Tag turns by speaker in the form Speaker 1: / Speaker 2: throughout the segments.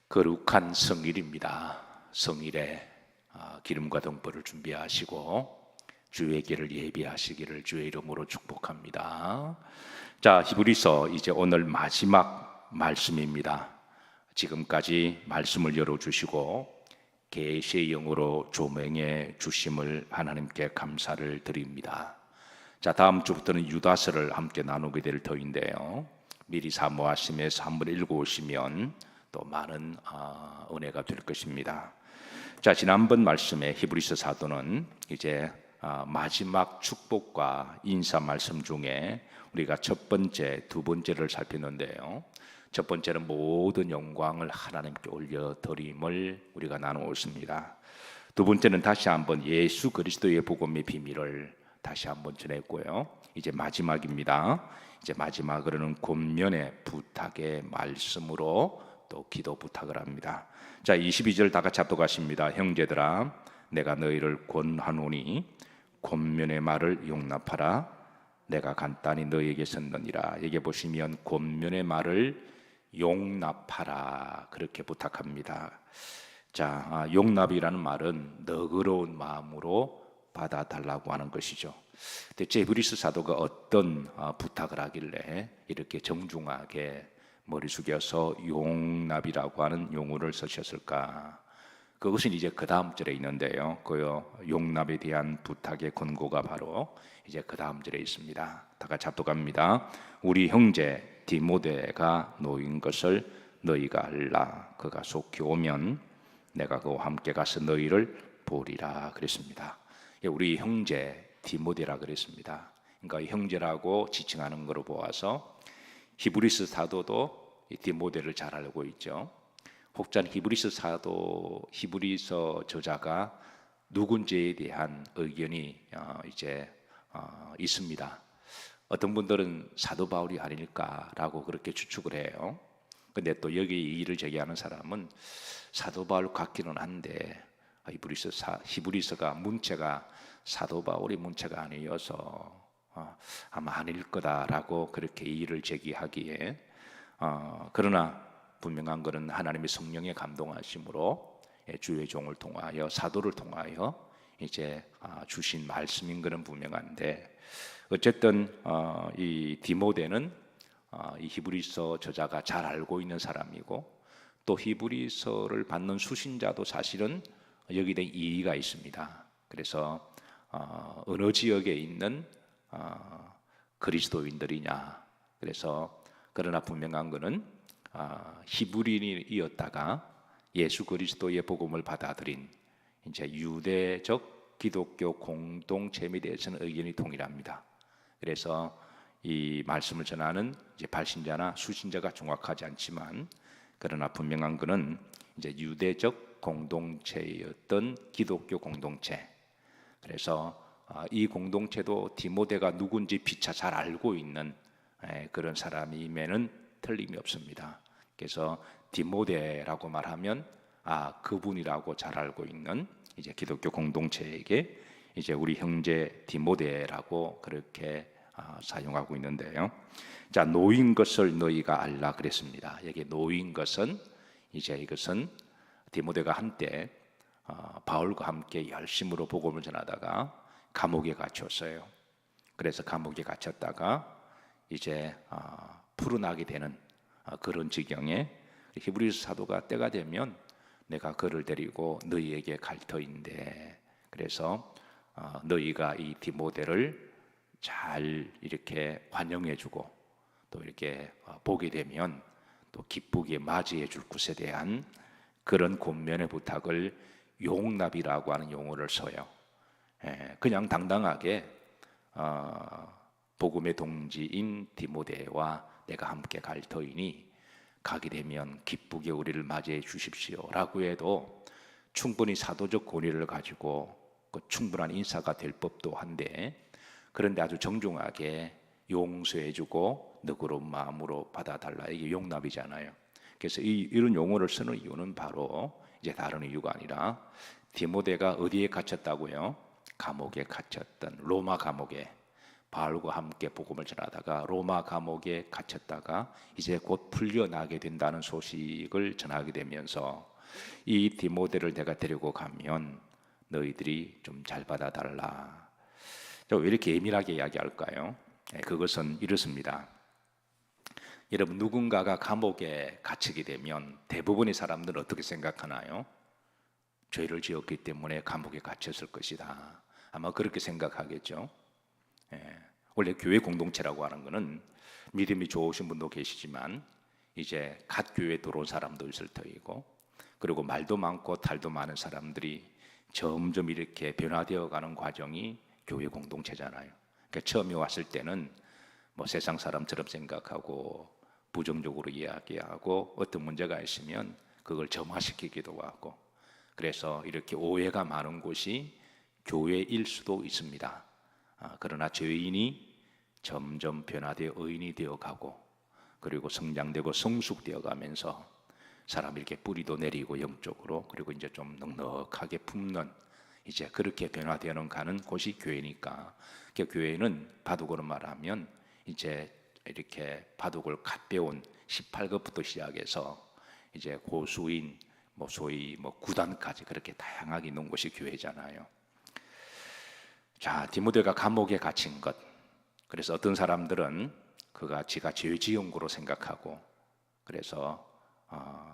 Speaker 1: 거룩한 성일입니다. 성일에 기름과 등불을 준비하시고 주의 길을 예비하시기를 주의 이름으로 축복합니다. 자, 히브리서 이제 오늘 마지막 말씀입니다. 지금까지 말씀을 열어주시고 계시의 영으로 조명해 주심을 하나님께 감사를 드립니다. 자, 다음 주부터는 유다서를 함께 나누게 될 터인데요, 미리 사모하심에서 한번 읽어오시면 또 많은 은혜가 될 것입니다. 자, 지난번 말씀에 히브리서 사도는 이제 마지막 축복과 인사 말씀 중에 우리가 첫 번째, 두 번째를 살폈는데요, 첫 번째는 모든 영광을 하나님께 올려드림을 우리가 나누었습니다. 두 번째는 다시 한번 예수 그리스도의 복음의 비밀을 다시 한번 전했고요, 이제 마지막입니다. 이제 마지막으로는 권면의 부탁의 말씀으로 또 기도 부탁을 합니다. 자, 22절 다 같이 합독하십니다. 형제들아, 내가 너희를 권하노니 권면의 말을 용납하라. 내가 간단히 너희에게 썼느니라. 여기 보시면 권면의 말을 용납하라, 그렇게 부탁합니다. 자, 용납이라는 말은 너그러운 마음으로 받아달라고 하는 것이죠. 대체 히브리서 사도가 어떤 부탁을 하길래 이렇게 정중하게 머리 숙여서 용납이라고 하는 용어를 쓰셨을까? 그것은 이제 그 다음 절에 있는데요, 그 용납에 대한 부탁의 근거가 바로 이제 그 다음 절에 있습니다. 다 같이 합독합니다. 우리 형제 디모데가 놓인 것을 너희가 알라. 그가 속히 오면 내가 그와 함께 가서 너희를 보리라 그랬습니다. 우리 형제 디모데라 그랬습니다. 그러니까 형제라고 지칭하는 것으로 보아서 히브리서 사도도 디모데를 잘 알고 있죠. 혹자는 히브리서 사도, 히브리서 저자가 누군지에 대한 의견이 이제 있습니다. 어떤 분들은 사도 바울이 아닐까라고 그렇게 추측을 해요. 근데 또 여기 이의를 제기하는 사람은 사도 바울 같기는 한데 히브리서가 문체가 사도 바울의 문체가 아니어서 아마 아닐 거다라고 그렇게 이의를 제기하기에, 그러나 분명한 것은 하나님의 성령의 감동하심으로 주의 종을 통하여, 사도를 통하여 이제 주신 말씀인 것은 분명한데, 어쨌든 이 디모데는 이 히브리서 저자가 잘 알고 있는 사람이고, 또 히브리서를 받는 수신자도 사실은 여기에 대한 이의가 있습니다. 그래서 어느 지역에 있는 그리스도인들이냐, 그래서 그러나 분명한 것은 히브리인이었다가 예수 그리스도의 복음을 받아들인 이제 유대적 기독교 공동체에 대해서는 의견이 동일합니다. 그래서 이 말씀을 전하는 이제 발신자나 수신자가 정확하지 않지만, 그러나 분명한 것은 이제 유대적 공동체였던 기독교 공동체, 그래서 이 공동체도 디모데가 누군지 피차 잘 알고 있는 그런 사람임에는 틀림이 없습니다. 그래서 디모데라고 말하면 그분이라고 잘 알고 있는 이제 기독교 공동체에게 이제 우리 형제 디모데라고 그렇게 사용하고 있는데요. 자, 노인 것을 너희가 알라 그랬습니다. 여기 노인 것은 이제 이것은 디모데가 한때 바울과 함께 열심으로 복음을 전하다가 감옥에 갇혔어요. 그래서 감옥에 갇혔다가 이제 풀어나게 되는 그런 지경에 히브리서 사도가 때가 되면 내가 그를 데리고 너희에게 갈 터인데, 그래서 너희가 이 디모데를 잘 이렇게 환영해주고 또 이렇게 보게 되면 또 기쁘게 맞이해 줄 것에 대한 그런 권면의 부탁을 용납이라고 하는 용어를 써요. 그냥 당당하게 복음의 동지인 디모데와 내가 함께 갈 터이니 가게 되면 기쁘게 우리를 맞이해 주십시오 라고 해도 충분히 사도적 권위를 가지고 그 충분한 인사가 될 법도 한데, 그런데 아주 정중하게 용서해주고 너그러운 마음으로 받아달라, 이게 용납이잖아요. 그래서 이런 용어를 쓰는 이유는 바로 이제 다른 이유가 아니라 디모데가 어디에 갇혔다고요? 감옥에 갇혔던, 로마 감옥에, 바울과 함께 복음을 전하다가 로마 감옥에 갇혔다가 이제 곧 풀려나게 된다는 소식을 전하게 되면서 이 디모데를 내가 데리고 가면 너희들이 좀 잘 받아달라. 왜 이렇게 예민하게 이야기할까요? 그것은 이렇습니다. 여러분, 누군가가 감옥에 갇히게 되면 대부분의 사람들은 어떻게 생각하나요? 죄를 지었기 때문에 감옥에 갇혔을 것이다. 아마 그렇게 생각하겠죠. 원래 교회 공동체라고 하는 것은 믿음이 좋으신 분도 계시지만 이제 갓 교회에 들어온 사람도 있을 터이고, 그리고 말도 많고 탈도 많은 사람들이 점점 이렇게 변화되어 가는 과정이 교회 공동체잖아요. 그러니까 처음에 왔을 때는 뭐 세상 사람처럼 생각하고 부정적으로 이야기하고 어떤 문제가 있으면 그걸 점화시키기도 하고, 그래서 이렇게 오해가 많은 곳이 교회일 수도 있습니다. 그러나 죄인이 점점 변화되어 의인이 되어가고, 그리고 성장되고 성숙되어 가면서 사람이 이렇게 뿌리도 내리고 영적으로, 그리고 이제 좀 넉넉하게 품는, 이제 그렇게 변화되어 가는 곳이 교회니까, 그 교회는 바둑으로 말하면 이제 이렇게 바둑을 갓 배운 18급부터 시작해서 이제 고수인 소위 구단까지 그렇게 다양하게 있는 곳이 교회잖아요. 자, 디모데가 감옥에 갇힌 것. 그래서 어떤 사람들은 그가 지가 죄 지은 거로 생각하고, 그래서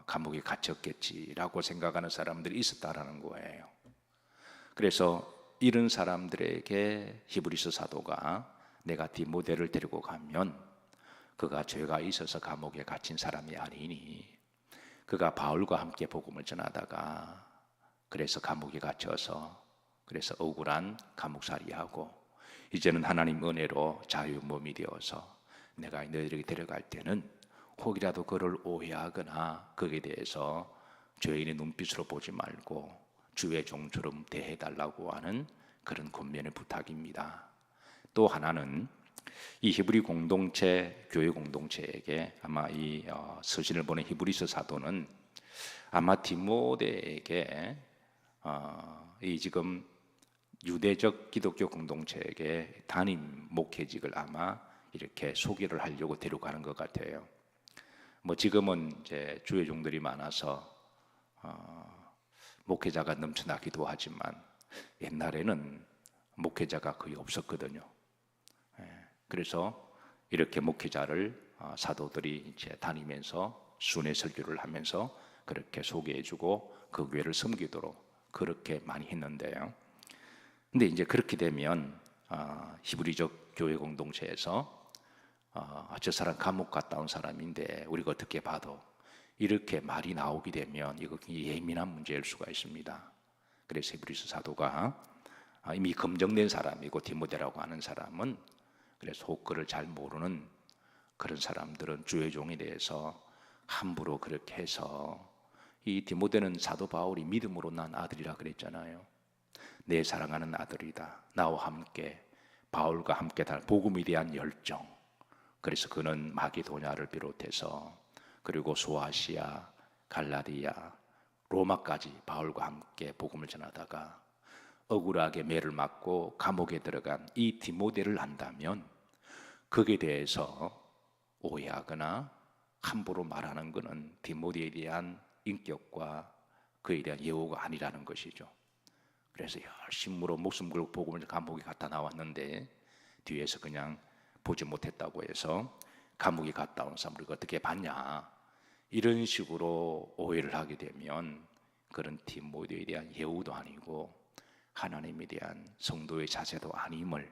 Speaker 1: 감옥에 갇혔겠지라고 생각하는 사람들이 있었다라는 거예요. 그래서 이런 사람들에게 히브리서 사도가 내가 디모데를 데리고 가면 그가 죄가 있어서 감옥에 갇힌 사람이 아니니, 그가 바울과 함께 복음을 전하다가 그래서 감옥에 갇혀서 그래서 억울한 감옥살이하고 이제는 하나님 은혜로 자유몸이 되어서 내가 너희들에게 데려갈 때는 혹이라도 그를 오해하거나 거기에 대해서 죄인의 눈빛으로 보지 말고 주의 종처럼 대해달라고 하는 그런 권면의 부탁입니다. 또 하나는 이 히브리 공동체, 교회 공동체에게 아마 이 서신을 보낸 히브리서 사도는 아마 디모데에게 이 지금 유대적 기독교 공동체에게 담임 목회직을 아마 이렇게 소개를 하려고 데려가는 것 같아요. 지금은 이제 주의 종들이 많아서 목회자가 넘쳐나기도 하지만 옛날에는 목회자가 거의 없었거든요. 그래서 이렇게 목회자를 사도들이 이제 다니면서 순회 설교를 하면서 그렇게 소개해주고 그 교회를 섬기도록 그렇게 많이 했는데요. 근데 이제 그렇게 되면 히브리적 교회 공동체에서 저 사람 감옥 갔다 온 사람인데 우리가 어떻게 봐도 이렇게 말이 나오게 되면 이거 굉장히 예민한 문제일 수가 있습니다. 그래서 히브리서 사도가 이미 검증된 사람이고 디모데라고 하는 사람은 그래서 혹그를 잘 모르는 그런 사람들은 주의 종에 대해서 함부로 그렇게 해서, 이 디모데는 사도 바울이 믿음으로 난 아들이라 그랬잖아요. 내 사랑하는 아들이다. 나와 함께 바울과 함께 달 복음에 대한 열정. 그래서 그는 마게도냐를 비롯해서 그리고 소아시아, 갈라디아, 로마까지 바울과 함께 복음을 전하다가 억울하게 매를 맞고 감옥에 들어간 이 디모데를 안다면 거기에 대해서 오해하거나 함부로 말하는 것은 디모데에 대한 인격과 그에 대한 예우가 아니라는 것이죠. 그래서 열심으로 목숨 걸고 복음을 감옥에 갔다 나왔는데 뒤에서 그냥 보지 못했다고 해서 감옥에 갔다 온 사람을 어떻게 봤냐, 이런 식으로 오해를 하게 되면 그런 디모데에 대한 예우도 아니고 하나님에 대한 성도의 자세도 아님을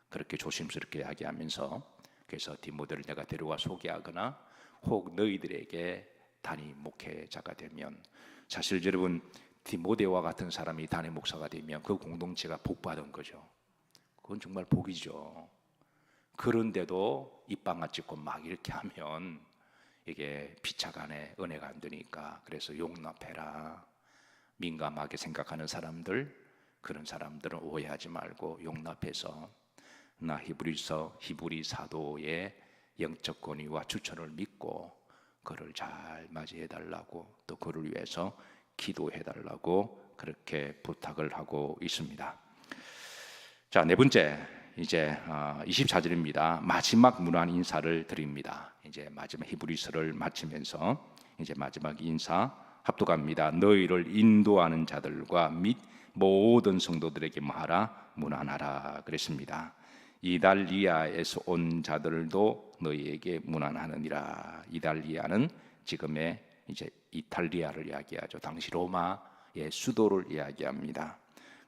Speaker 1: 그렇게 조심스럽게 이야기하면서, 그래서 디모데를 내가 데려와 소개하거나 혹 너희들에게 단임 목회자가 되면, 사실 여러분 디모데와 같은 사람이 단임 목사가 되면 그 공동체가 복받은 거죠. 그건 정말 복이죠. 그런데도 입방아 찍고 막 이렇게 하면 이게 피차간에 은혜가 안 되니까, 그래서 용납해라. 민감하게 생각하는 사람들, 그런 사람들은 오해하지 말고 용납해서 나 히브리 사도의 영적 권위와 추천을 믿고 그를 잘 맞이해달라고, 또 그를 위해서 기도해달라고 그렇게 부탁을 하고 있습니다. 자, 네 번째, 이제 24절입니다. 마지막 문안 인사를 드립니다. 이제 마지막 히브리서를 마치면서 이제 마지막 인사 합독합니다. 너희를 인도하는 자들과 및 모든 성도들에게 말하라, 문안하라 그랬습니다. 이달리아에서 온 자들도 너희에게 문안하느니라. 이달리아는 지금의 이제 이탈리아를 이야기하죠. 당시 로마의 수도를 이야기합니다.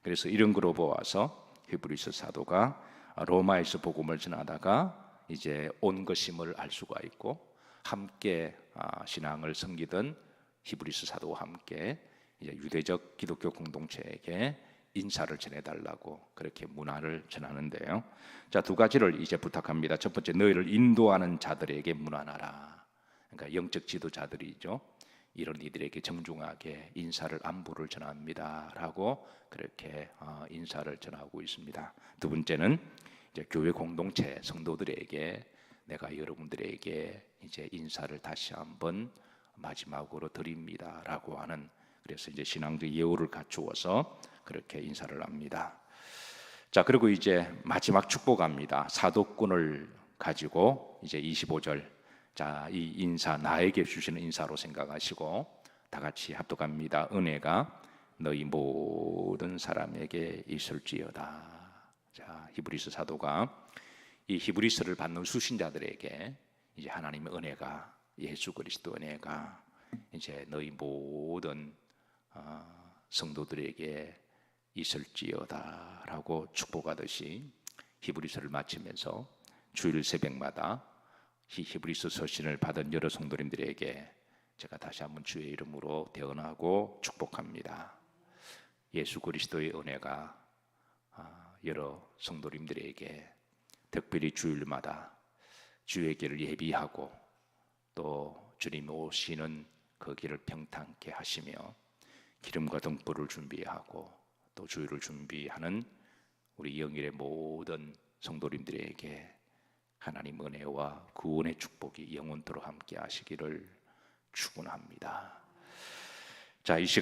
Speaker 1: 그래서 이런 거로 보아서 히브리서 사도가 로마에서 복음을 전하다가 이제 온 것임을 알 수가 있고, 함께 신앙을 섬기던 히브리서 사도와 함께 이제 유대적 기독교 공동체에게 인사를 전해달라고 그렇게 문안을 전하는데요. 자, 두 가지를 이제 부탁합니다. 첫 번째, 너희를 인도하는 자들에게 문안하라. 그러니까 영적 지도자들이죠. 이런 이들에게 정중하게 인사를 안부를 전합니다라고 그렇게 인사를 전하고 있습니다. 두 번째는 이제 교회 공동체 성도들에게 내가 여러분들에게 이제 인사를 다시 한번 마지막으로 드립니다라고 하는, 그래서 이제 신앙적 예우를 갖추어서 그렇게 인사를 합니다. 자, 그리고 이제 마지막 축복합니다. 사도권을 가지고 이제 25절, 자, 이 인사 나에게 주시는 인사로 생각하시고 다 같이 합독합니다. 은혜가 너희 모든 사람에게 있을지어다. 자, 히브리서 사도가 이 히브리서를 받는 수신자들에게 이제 하나님의 은혜가, 예수 그리스도 은혜가 이제 너희 모든 성도들에게 있을지어다라고 축복하듯이 히브리서를 마치면서 주일 새벽마다 히브리서 서신을 받은 여러 성도님들에게 제가 다시 한번 주의 이름으로 대언하고 축복합니다. 예수 그리스도의 은혜가 여러 성도님들에게 특별히 주일마다 주의 길을 예비하고 또 주님 오시는 그 길을 평탄케 하시며 기름과 등불을 준비하고 또 주일을 준비하는 우리 영일의 모든 성도님들에게 하나님 은혜와 구원의 축복이 영원토록 함께 하시기를 축원합니다. 자, 이 시간